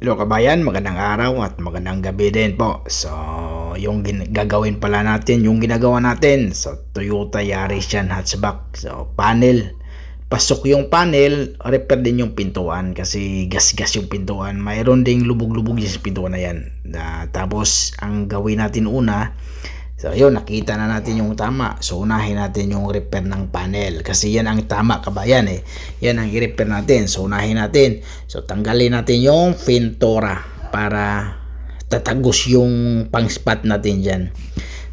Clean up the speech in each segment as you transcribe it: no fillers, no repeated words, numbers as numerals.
Hello kabayan, magandang araw at magandang gabi din po. So, yung gagawin pala natin, yung ginagawa natin sa Toyota Yaris yan, hatchback. So, panel. Pasok yung panel, repair din yung pintuan kasi gas-gas yung pintuan. Mayroon ding lubog-lubog yung pintuan na yan. Tapos, ang gawin natin una, so yun, nakita na natin yung tama. So unahin natin yung repair ng panel kasi yan ang tama kabayan eh. Yan ang i-repair natin. So unahin natin. So tanggalin natin yung Ventura para tatagos yung pang spot natin dyan.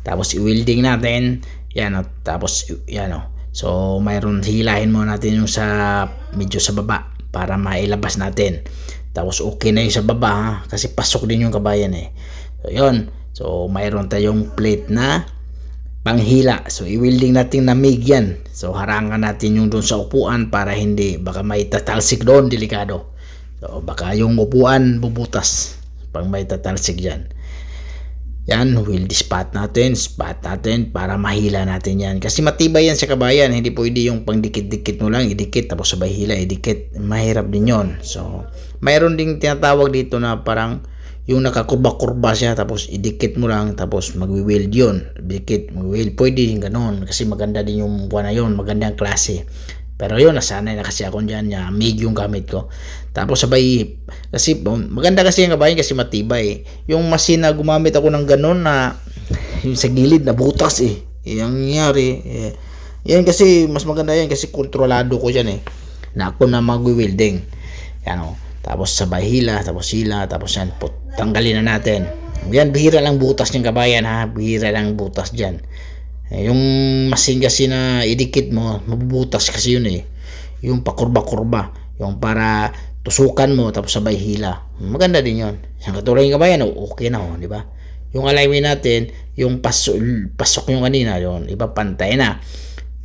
Tapos i-welding natin. Yan o. Tapos yan o. So mayroon, hilahin mo natin yung sa medyo sa baba para mailabas natin. Tapos okay na yung sa baba ha? Kasi pasok din yung kabayan eh. So yun. So mayroon tayong plate na panghila. So i-welding natin na MIG yan. So harangan natin yung doon sa upuan para hindi, baka may tatalsik doon, delikado. So baka yung upuan bubutas pag may tatalsik dyan. Yan, weld spot natin para mahila natin yan. Kasi matibay yan sa kabayan. Hindi pwede yung pang dikit-dikit mo lang, idikit tapos sabay hila, idikit. Mahirap din yon. So mayroon ding tinatawag dito na parang yung nakakurba-kurba siya tapos idikit mo lang tapos magwi-weld yun, dikit magwi-weld, pwede din ganoon kasi maganda din yung buwan na yun, magandang klase. Pero yun, nasanay na kasi ako dyan, MIG yung gamit ko. Tapos sabay, kasi maganda kasi yung kabayan kasi matibay. Yung machine na gumamit ako ng ganoon na yung sa gilid na butas eh, yung nangyari yan kasi mas maganda yan kasi kontrolado ko dyan eh, na ako na magwi-welding yan o. Tapos sabay hila, tapos yan, tanggalin na natin. Yan, bihira lang butas ng kabayan ha, bihira lang butas dyan. Yung machine kasi na idikit mo, mabubutas kasi yun eh. Yung pakurba-kurba, yung para tusukan mo, tapos sabay hila. Maganda din yun. Yung katulad yung kabayan, okay na di ba? Yung alignment natin, yung pasok yung kanina, yun, iba pantay na.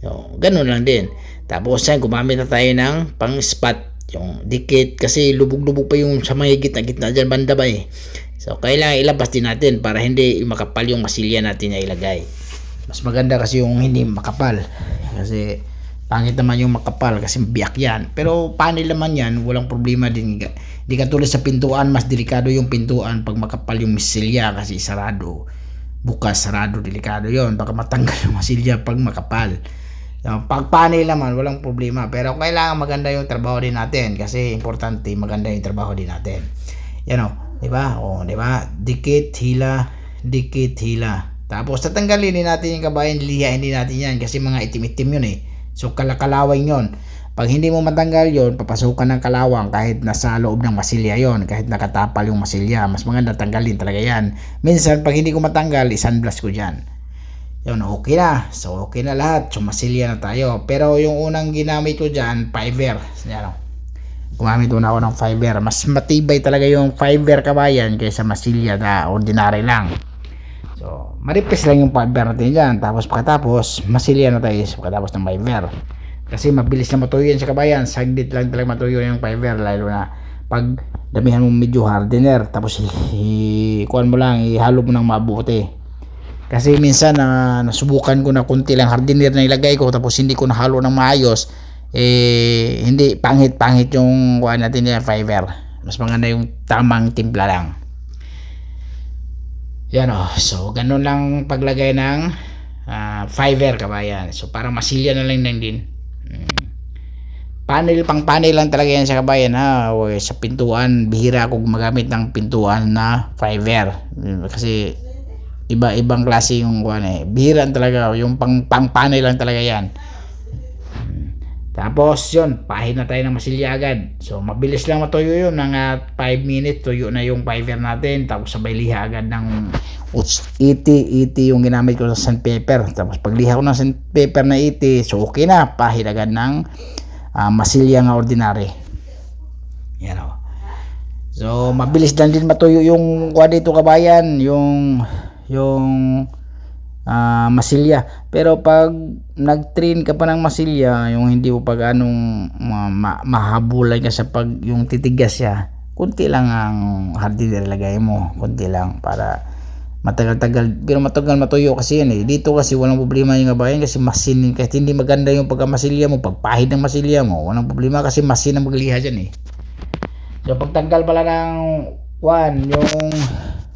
So, ganun lang din. Tapos yan, gumamit na tayo ng pang spot. Yung dikit kasi lubog-lubog pa yung sa mga gitna-gitna dyan banda ba eh. So kailangan ilabas din natin para hindi makapal yung masilya natin na ilagay. Mas maganda kasi yung hindi makapal kasi pangit naman yung makapal kasi biyak yan. Pero panel naman yan, walang problema din. Di katulad sa pintuan, mas delikado yung pintuan pag makapal yung masilya kasi sarado, bukas sarado, delikado yon, baka matanggal yung masilya pag makapal. Pag panel naman walang problema, pero kailangan maganda yung trabaho din natin kasi importante maganda yung trabaho din natin. Yan di ba? Di ba? Dikit, hila, dikit, hila. Tapos tatanggalin din natin yung kabayan, lihain din natin yan kasi mga itim-itim yun eh. So kalawang yun. Pag hindi mo matanggal yun, papasukan ng kalawang kahit nasa loob ng masilya yon, kahit nakatapal yung masilya, mas maganda tanggalin talaga yan. Minsan pag hindi ko matanggal, i-sunblast ko dyan. Yun, okay na. So, okay na lahat. So, masilya na tayo. Pero yung unang ginamit ko dyan, fiber. Yan, gumamit na ako ng fiber. Mas matibay talaga yung fiber kabayan kaysa masilya na ordinary lang. So, maripis lang yung fiber natin dyan. Tapos, pagkatapos, masilya na tayo pagkatapos ng fiber. Kasi mabilis na matuyo yan sa kabayan. Saglit lang talaga matuyo yung fiber. Lalo na pag damihan mo medyo hardener. Tapos, kuhan mo lang, ihalo mo ng mabuti. Kasi minsan nasubukan ko na kunti lang hardener na ilagay ko tapos hindi ko nahalo ng maayos, hindi, pangit yung kuha natin yung fiber. Mas maganda yung tamang timpla lang. Yan so ganun lang paglagay ng fiber kabayan. So para masilya na lang din. Panel, pang panel lang talaga yan sa kabayan sa pintuan, bihira ako gumagamit ng pintuan na fiber kasi iba-ibang klase yung bihiran talaga yung pang panel lang talaga yan. Tapos yun, pahin na tayo ng masilya agad. So mabilis lang matuyo yun, mga 5 minutes tuyo na yung fiber natin. Tapos sabay liha agad ng 80 yung ginamit ko sa sandpaper. Tapos pag liha ko ng sandpaper na 80, so okay na, pahin agad ng masilya nga ordinary. Yan so mabilis lang din matuyo yung dito kabayan, yung masilya. Pero pag nag-train ka pa ng masilya, yung hindi mo pag mahabulan ka sa pag yung titigas siya, kunti lang ang hardener ilagay mo, kunti lang para matagal-tagal. Pero matagal matuyo kasi yan eh. Dito kasi walang problema yung kabayan kasi machine, kasi hindi maganda yung pagkamasilya mo, pagpahid ng masilya mo, walang problema kasi machine ang magliha dyan eh. So pagtanggal pala ng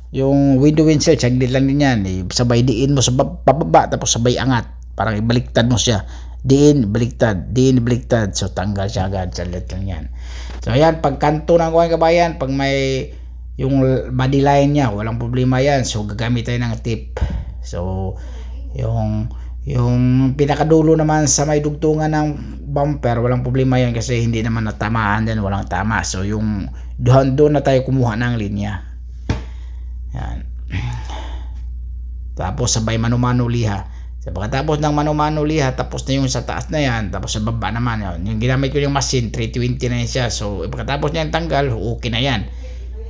yung window windshield, saglit lang din yan. Sabay diin mo sa pababa, tapos sabay angat. Parang ibaliktad mo siya. Diin, baliktad. So tanggal siya agad. Saglit lang yan. So ayan, pagkanto ng kabayan, pag may yung body line niya, walang problema yan. So gagamit tayo ng tip. So yung pinakadulo naman sa may dugtungan ng bumper, walang problema yan kasi hindi naman natamaan din, walang tama. So yung doon na tayo kumuha ng linya. Yan. Tapos sabay mano-mano liha. So pagkatapos ng mano-mano liha, tapos na yung sa taas na yan, tapos sa baba naman yun. Yung ginamit ko yung machine, 320 na yan siya. So pagkatapos niya tanggal, okay na yan.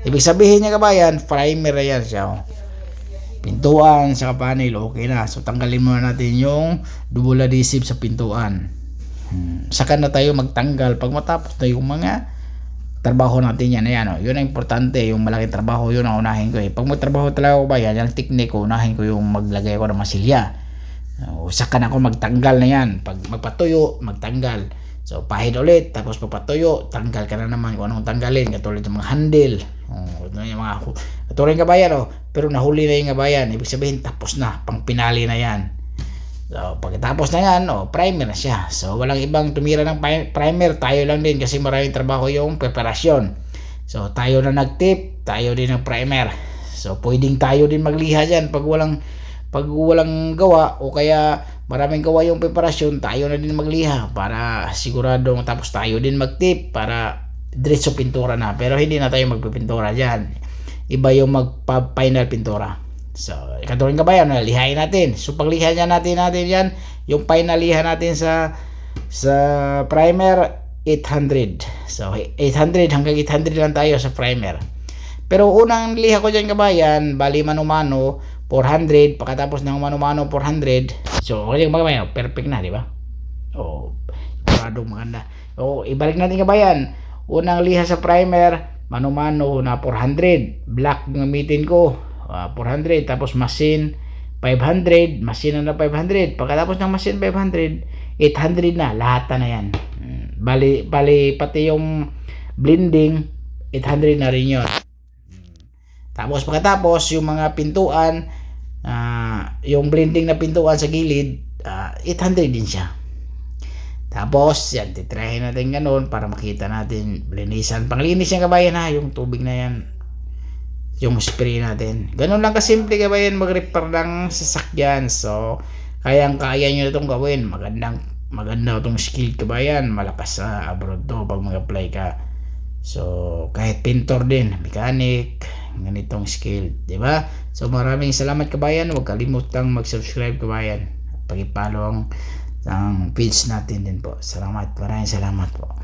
Ibig sabihin niya kabayan, primer na yan siya. Pintuan sa panel, okay na. So tanggalin muna natin yung double adhesive sa pintuan. Saka na tayo magtanggal pag matapos na yung mga trabaho natin yan. Ayan, yun ang importante, yung malaking trabaho, yun ang unahin ko. Pag magtrabaho talaga ko ba yan, yung technique ko, unahin ko yung maglagay ako ng masilya. Saka na ako magtanggal na yan. Pag magpatuyo, magtanggal. So pahid ulit, tapos papatuyo, tanggal ka na naman kung anong tanggalin, katulad ng mga handle. Yung mga katulad ng kabayan, pero nahuli na yung kabayan, ibig sabihin tapos na, pang pinali na yan. So pagkatapos na yan, primer na siya. So walang ibang tumira ng primer, tayo lang din kasi maraming trabaho yung preparasyon. So tayo na nagtip, tayo din ng primer. So pwedeng tayo din magliha dyan pag walang gawa, o kaya maraming gawa yung preparasyon, tayo na din magliha para sigurado, tapos tayo din magtip para diretso pintura na. Pero hindi na tayo magpipintura dyan, iba yung magpa-final pintura. So katulad ka ba yan, lihain natin. So pagliha natin yan, yung final liha natin sa primer 800. So 800 hanggang 800 lang tayo sa primer. Pero unang liha ko dyan kabayan, bali mano-mano 400, pagkatapos ng mano-mano 400. So okay kabayan, perfect na, di ba? Maradong maganda. So ibalik natin kabayan, unang liha sa primer mano-mano na 400, black gamitin ko, 400, tapos machine 500, machine na 500, pagkatapos ng machine 500, 800 na, lahat na yan. Bali pati yung blending 800 na rin yun. Tapos pagkatapos yung mga pintuan, yung blending na pintuan sa gilid, 800 din siya. Tapos yan, titrahin natin ganun para makita natin linisan. Panglinis yan kabayan ha, yung tubig na yan, yung spray natin. Ganun lang kasimple kabayan mag-repair ng sasakyan. So kaya nyo itong gawin. Maganda itong skill kabayan. Malakas sa abroad to pag mag-apply ka. So kahit pintor din, mechanic, ganitong skill, di ba? So maraming salamat kabayan. Huwag kalimutang mag-subscribe kabayan. Pag-follow ang page natin din po. Maraming salamat po.